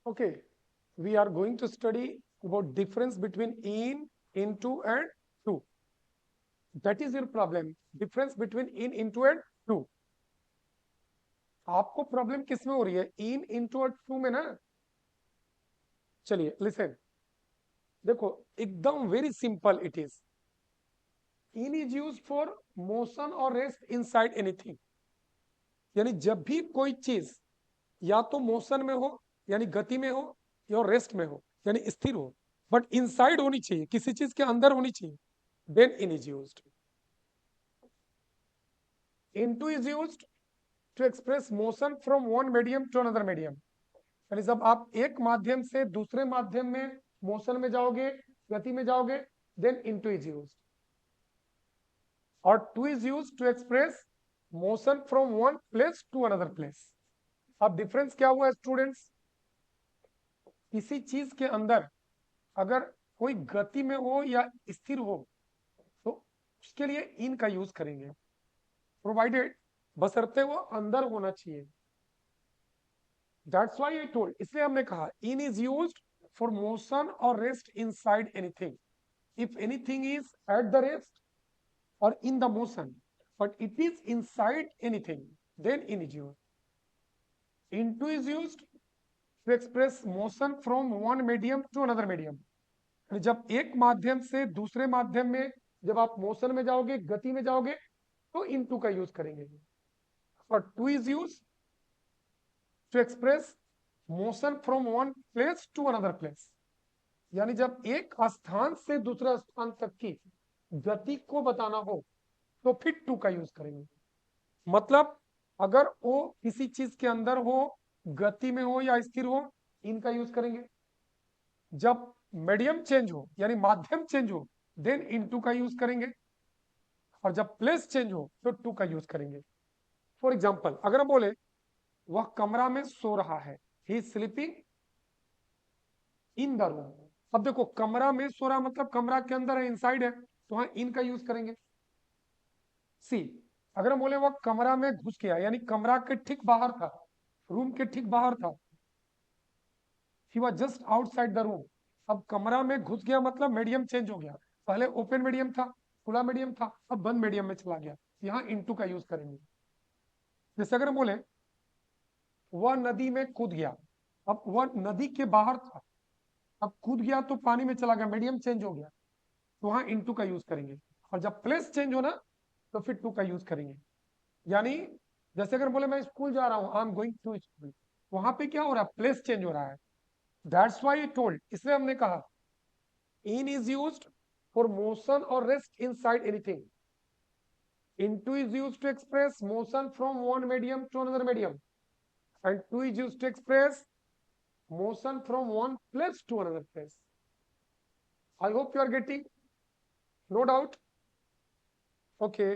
Okay, we are going to study about difference between in, into and to. That is your problem. Difference between in, into and to. आपको problem किस में हो रही है? इन, into और to में ना? चलिए लिसन, देखो एकदम very simple it is. In is use for motion और रेस्ट इनसाइड एनीथिंग. यानी जब भी कोई चीज या तो मोशन में हो यानी गति में हो या रेस्ट में हो यानी स्थिर हो, बट इनसाइड होनी चाहिए, किसी चीज के अंदर होनी चाहिए, then in is used. Into is used to express motion from one medium to another medium. यानी जब आप एक माध्यम से दूसरे माध्यम में मोशन में जाओगे, गति में जाओगे, देन इनटू इज यूज्ड. और to is used to express motion from one place to another place. अब डिफरेंस क्या हुआ स्टूडेंट्स? किसी चीज के अंदर अगर कोई गति में हो या स्थिर हो तो उसके लिए इन का यूज करेंगे, प्रोवाइडेड बशर्ते वो अंदर होना चाहिए. दैट्स व्हाई आई टोल्ड, इसलिए हमने कहा in is used for motion और rest inside anything. If anything is at the rest और in the motion but it is inside anything, then in is used. Into is used to express motion from one medium to another medium. जब एक माध्यम से दूसरे माध्यम में जब आप मोशन में जाओगे, गति में जाओगे, तो इन टू का यूज करेंगे. और to is use to express motion from one place to another place. यानी जब एक स्थान से दूसरा स्थान तक की गति को बताना हो तो फिर टू का यूज करेंगे. मतलब अगर वो किसी चीज के अंदर हो, गति में हो या स्थिर हो, इनका यूज करेंगे. जब मीडियम चेंज हो यानी माध्यम चेंज हो, देन इनटू का यूज करेंगे. और जब प्लेस चेंज हो तो टू का यूज करेंगे. फॉर एग्जाम्पल अगर हम बोले वह कमरा में सो रहा है, he is sleeping in the room. अब देखो कमरा में सो रहा मतलब कमरा के अंदर है, इनसाइड है, तो हाँ इन का यूज करेंगे. सी, अगर हम बोले वह कमरा में घुस गया यानी कमरा के ठीक बाहर था, रूम के ठीक बाहर था, he was just outside the room. अब कमरा में घुस गया मतलब मीडियम चेंज हो गया. पहले ओपन मीडियम था, खुला मीडियम था, अब बंद मीडियम में चला गया. यहाँ इनटू का यूज करेंगे. जैसे अगर हम बोले वह नदी में कूद गया, अब वह नदी के बाहर था, अब कूद गया तो पानी में चला गया, मीडियम चेंज हो गया, तो वहां इनटू का यूज करेंगे. और जब प्लेस चेंज हो ना तो फिर टू का यूज करेंगे. यानी जैसे अगर बोले मैं स्कूल जा रहा हूं, I am going to school, वहां पे क्या हो रहा है? प्लेस चेंज हो रहा है. दैट्स व्हाई आई टोल्ड, इसलिए हमने कहा in is used for motion or rest inside anything. Into is used to express motion from one medium to another medium. And to is used to express motion from one place to another place. I hope you are getting. No doubt. Okay.